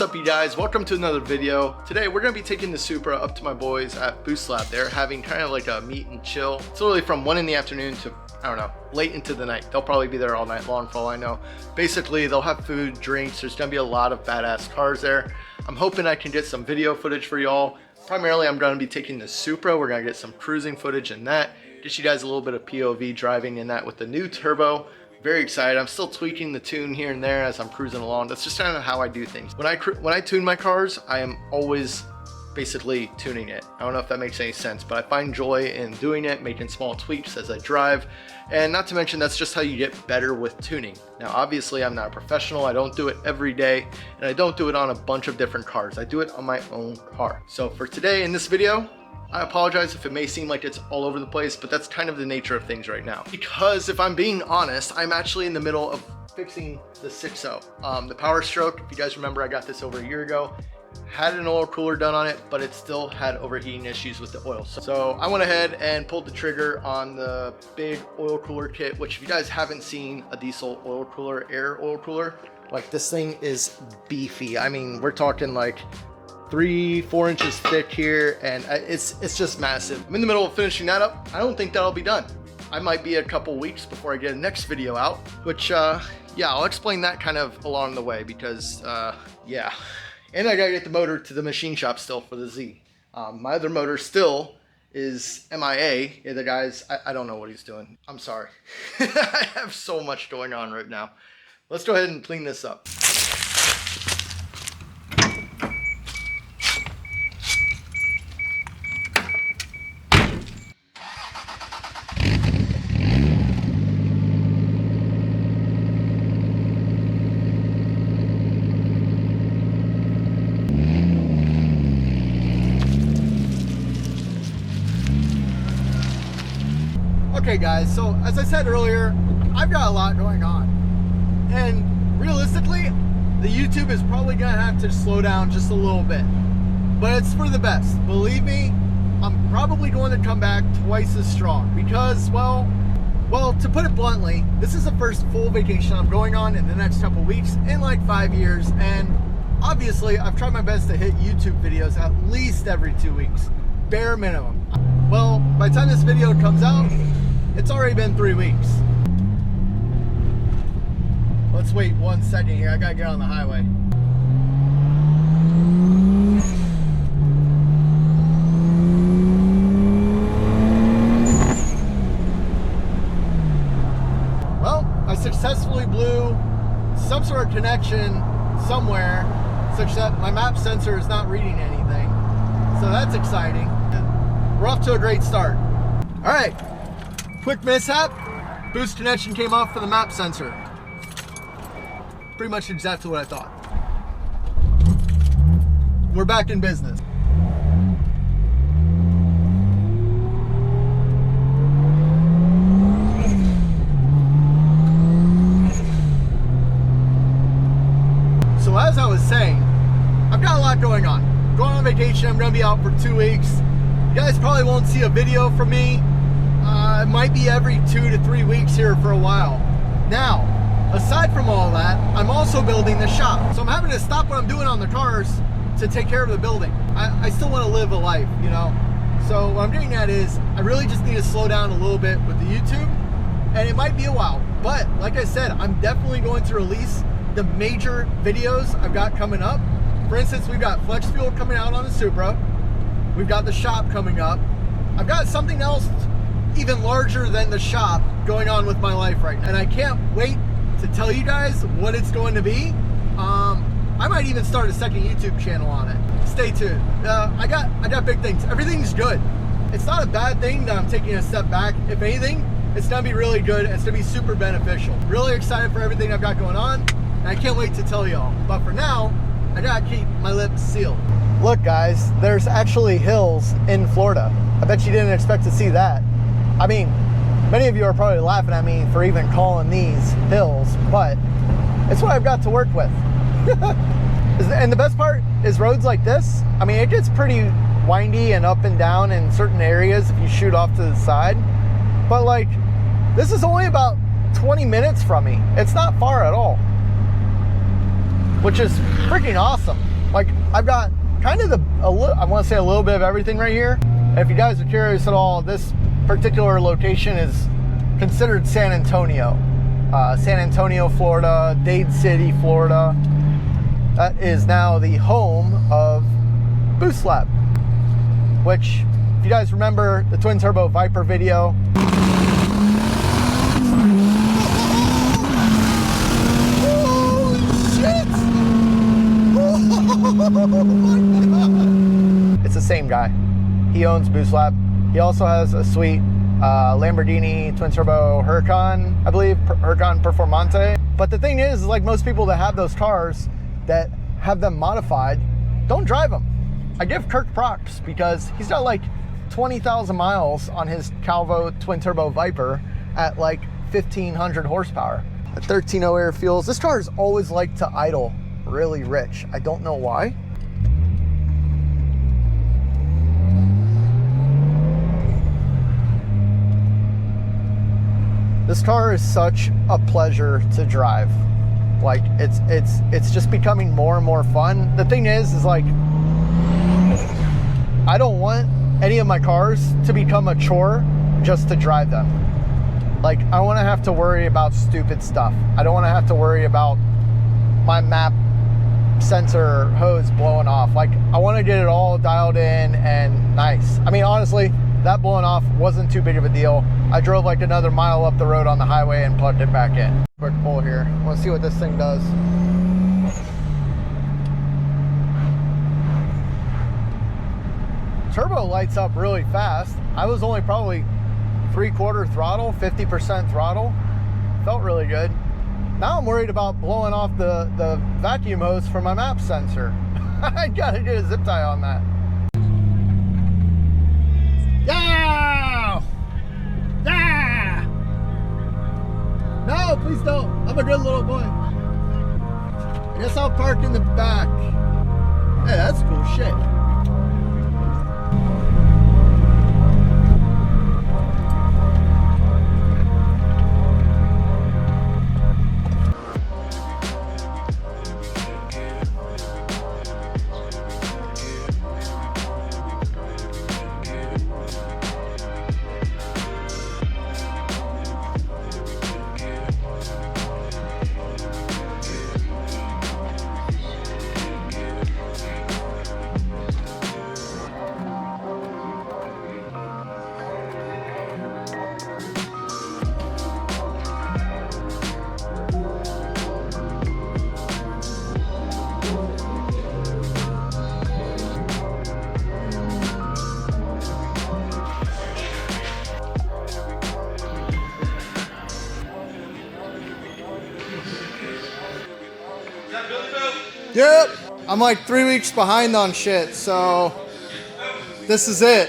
What's up, you guys? Welcome to another video. Today we're going to be taking the Supra up to my boys at BoostLab. They're having kind of like a meet and chill. It's literally from 1 in the afternoon to, I don't know, late into the night. They'll probably be there all night long for all I know. Basically, they'll have food, drinks. There's going to be a lot of badass cars there. I'm hoping I can get some video footage for y'all. Primarily, I'm going to be taking the Supra. We're going to get some cruising footage in that. Get you guys a little bit of POV driving in that with the new turbo. Very excited. I'm still tweaking the tune here and there as I'm cruising along. That's just kind of how I do things. When I tune my cars, I am always basically tuning it. I don't know if that makes any sense, but I find joy in doing it, making small tweaks as I drive. And not to mention, that's just how you get better with tuning. Now, obviously, I'm not a professional. I don't do it every day, and I don't do it on a bunch of different cars. I do it on my own car. So for today in this video, I apologize if it may seem like it's all over the place, but that's kind of the nature of things right now. Because if I'm being honest, I'm actually in the middle of fixing the 6.0. The Power Stroke, if you guys remember, I got this over a year ago. Had an oil cooler done on it, but it still had overheating issues with the oil. So I went ahead and pulled the trigger on the big oil cooler kit, which if you guys haven't seen a diesel oil cooler, air oil cooler, like this thing is beefy. I mean, we're talking like 3-4 inches thick here, and it's just massive. I'm in the middle of finishing that up. I don't think that'll be done. I might be a couple weeks before I get a next video out, which yeah, I'll explain that kind of along the way, because yeah. And I gotta get the motor to the machine shop still for the Z. My other motor still is MIA. Yeah, the guys, I don't know what he's doing. I'm sorry. I have so much going on right now. Let's go ahead and clean this up. Okay guys, so as I said earlier, I've got a lot going on, and realistically the YouTube is probably gonna have to slow down just a little bit, but it's for the best. Believe me, I'm probably going to come back twice as strong because, well, to put it bluntly, this is the first full vacation I'm going on in the next couple weeks in like 5 years, and obviously I've tried my best to hit YouTube videos at least every 2 weeks, bare minimum. Well, by the time this video comes out, it's already been 3 weeks. Let's wait 1 second here. I gotta get on the highway. Well, I successfully blew some sort of connection somewhere such that my map sensor is not reading anything. So that's exciting. We're off to a great start. All right. Quick mishap, boost connection came off for the map sensor. Pretty much exactly what I thought. We're back in business. So as I was saying, I've got a lot going on. Going on vacation, I'm gonna be out for 2 weeks. You guys probably won't see a video from me. It might be every 2 to 3 weeks here for a while. Now, aside from all that, I'm also building the shop. So I'm having to stop what I'm doing on the cars to take care of the building. I still want to live a life, you know? So what I'm getting at is, I really just need to slow down a little bit with the YouTube, and it might be a while. But like I said, I'm definitely going to release the major videos I've got coming up. For instance, we've got Flex Fuel coming out on the Supra. We've got the shop coming up. I've got something else even larger than the shop going on with my life right now, and I can't wait to tell you guys what it's going to be. I might even start a second YouTube channel on it. Stay tuned. I got big things. Everything's good. It's not a bad thing that I'm taking a step back. If anything, it's gonna be really good. It's gonna be super beneficial. Really excited for everything I've got going on, and I can't wait to tell y'all. But for now, I gotta keep my lips sealed. Look guys, there's actually hills in Florida. I bet you didn't expect to see that. I mean, many of you are probably laughing at me for even calling these hills, but it's what I've got to work with. And the best part is roads like this, I mean, it gets pretty windy and up and down in certain areas if you shoot off to the side. But like, this is only about 20 minutes from me. It's not far at all, which is freaking awesome. Like, I've got kind of I want to say a little bit of everything right here. And if you guys are curious at all, this particular location is considered San Antonio. San Antonio, Florida, Dade City, Florida. That is now the home of BoostLab, which, if you guys remember the twin turbo Viper video, holy shit! Oh my God. It's the same guy. He owns BoostLab. He also has a sweet Lamborghini twin turbo Huracan, I believe, Huracan Performante. But the thing is, like, most people that have those cars that have them modified don't drive them. I give Kirk props because he's got like 20,000 miles on his Calvo twin turbo Viper at like 1,500 horsepower. At 13.0 air fuels. This car has always liked to idle really rich. I don't know why. This car is such a pleasure to drive. Like, it's just becoming more and more fun. The thing is like, I don't want any of my cars to become a chore just to drive them. Like, I want to have to worry about stupid stuff. I don't want to have to worry about my map sensor hose blowing off. Like, I want to get it all dialed in and nice. I mean, honestly, that blowing off wasn't too big of a deal. I drove like another mile up the road on the highway and plugged it back in. Quick pull here. I want to see what this thing does. Turbo lights up really fast. I was only probably 3/4 throttle, 50% throttle. Felt really good. Now I'm worried about blowing off the vacuum hose for my map sensor. I gotta get a zip tie on that. Yeah! Yeah! No, please don't. I'm a good little boy. I guess I'll park in the back. Hey, that's cool shit. Yep, I'm like 3 weeks behind on shit, so this is it.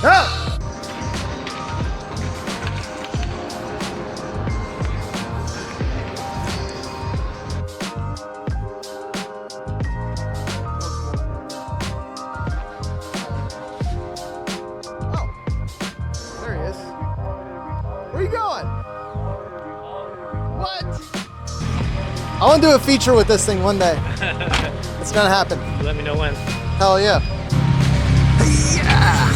Ah! Oh, there he is. Where are you going? What? I want to do a feature with this thing one day. It's gonna happen. Let me know when. Hell yeah. Yeah.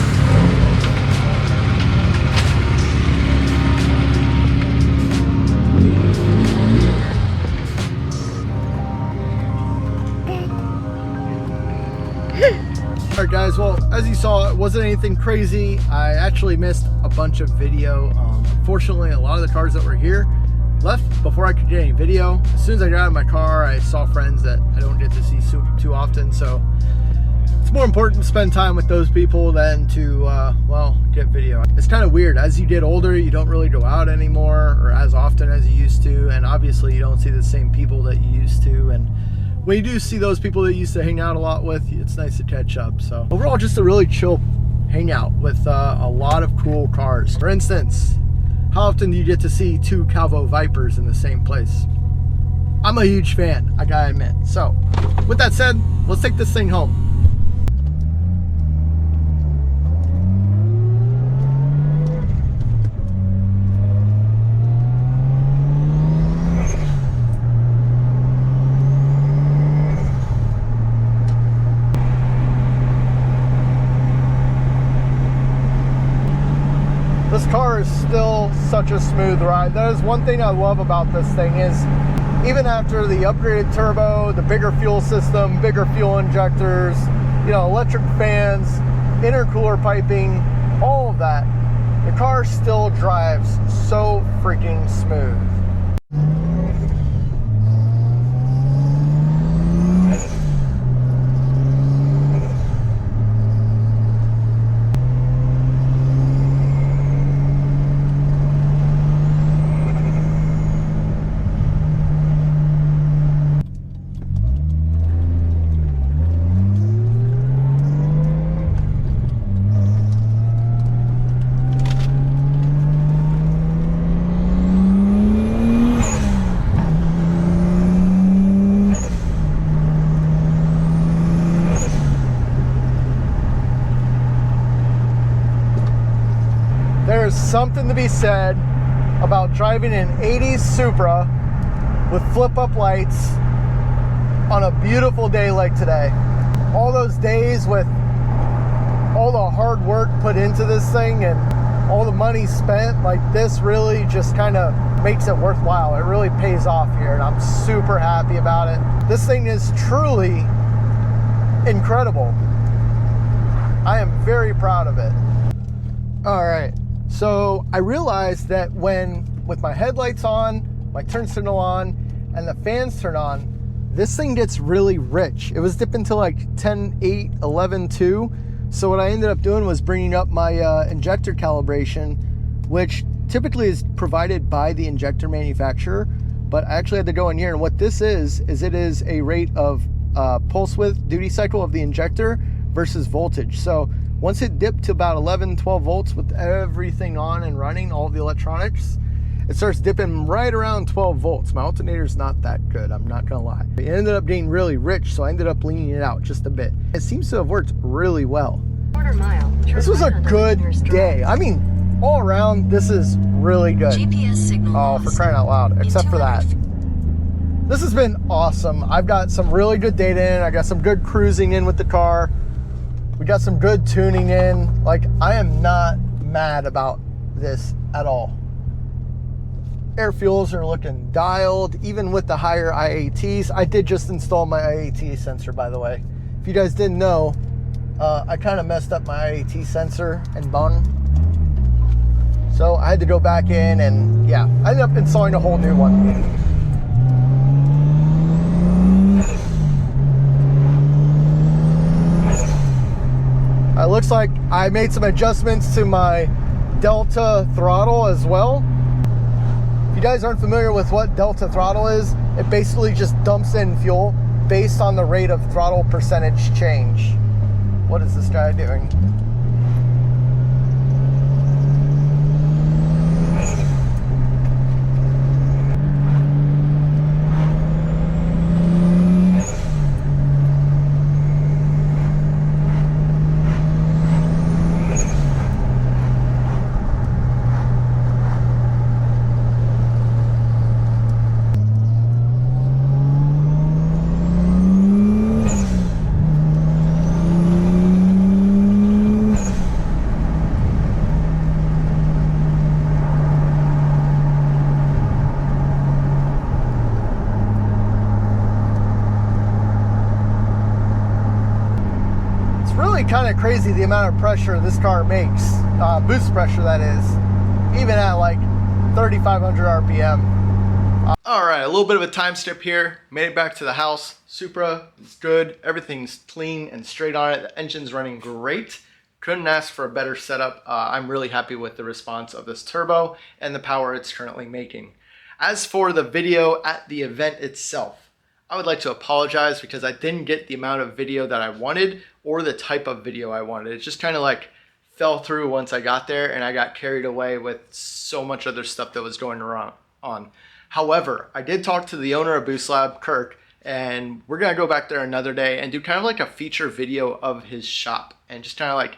Alright guys, well, as you saw, it wasn't anything crazy. I actually missed a bunch of video. Unfortunately, a lot of the cars that were here left before I could get any video. As soon as I got out of my car, I saw friends that I don't get to see too often, so it's more important to spend time with those people than to, well, get video. It's kind of weird. As you get older, you don't really go out anymore or as often as you used to, and obviously you don't see the same people that you used to, and when you do see those people that you used to hang out a lot with, it's nice to catch up. So overall, just a really chill hangout with a lot of cool cars. For instance, how often do you get to see two Calvo Vipers in the same place? I'm a huge fan, I gotta admit. So with that said, let's take this thing home. car is still such a smooth ride. That is one thing I love about this thing is even after the upgraded turbo, the bigger fuel system, bigger fuel injectors, you know, electric fans, intercooler piping, all of that, the car still drives so freaking smooth. There's something to be said about driving an 80s Supra with flip-up lights on a beautiful day like today. All those days with all the hard work put into this thing and all the money spent, like this really just kind of makes it worthwhile. It really pays off here, and I'm super happy about it. This thing is truly incredible. I am very proud of it. All right. So I realized that when, with my headlights on, my turn signal on, and the fans turn on, this thing gets really rich. It was dipping to like 10.8, 11.2. So what I ended up doing was bringing up my injector calibration, which typically is provided by the injector manufacturer, but I actually had to go in here, and what this is it is a rate of pulse width duty cycle of the injector versus voltage. So once it dipped to about 11, 12 volts with everything on and running, all the electronics, it starts dipping right around 12 volts. My alternator's not that good, I'm not gonna lie. It ended up getting really rich, so I ended up leaning it out just a bit. It seems to have worked really well. Quarter-mile. This was a good day. I mean, all around, this is really good. GPS signal Oh, for crying out loud, except for that. This has been awesome. I've got some really good data in. I got some good cruising in with the car. We got some good tuning in. Like, I am not mad about this at all. Air fuels are looking dialed, even with the higher IATs. I did just install my IAT sensor, by the way. If you guys didn't know, I kind of messed up my IAT sensor and bung. So I had to go back in and yeah, I ended up installing a whole new one. It looks like I made some adjustments to my Delta throttle as well. If you guys aren't familiar with what Delta throttle is, it basically just dumps in fuel based on the rate of throttle percentage change. What is this guy doing? Kind of crazy the amount of pressure this car makes, boost pressure that is, even at like 3,500 RPM. All right, a little bit of a time skip here. Made it back to the house. Supra is good. Everything's clean and straight on it. The engine's running great. Couldn't ask for a better setup. I'm really happy with the response of this turbo and the power it's currently making. As for the video at the event itself, I would like to apologize because I didn't get the amount of video that I wanted or the type of video I wanted. It just kind of like fell through once I got there, and I got carried away with so much other stuff that was going on. However, I did talk to the owner of BoostLab, Kirk, and we're gonna go back there another day and do kind of like a feature video of his shop and just kind of like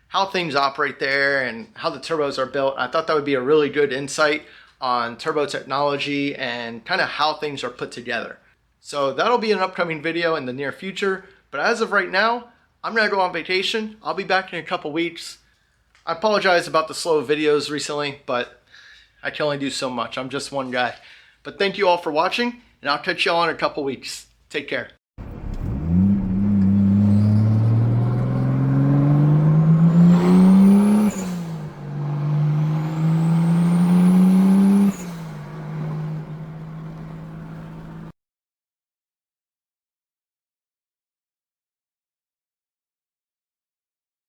how things operate there and how the turbos are built. I thought that would be a really good insight on turbo technology and kind of how things are put together. So that'll be an upcoming video in the near future. But as of right now, I'm gonna go on vacation. I'll be back in a couple weeks. I apologize about the slow videos recently, but I can only do so much. I'm just one guy. But thank you all for watching, and I'll catch you all in a couple weeks. Take care.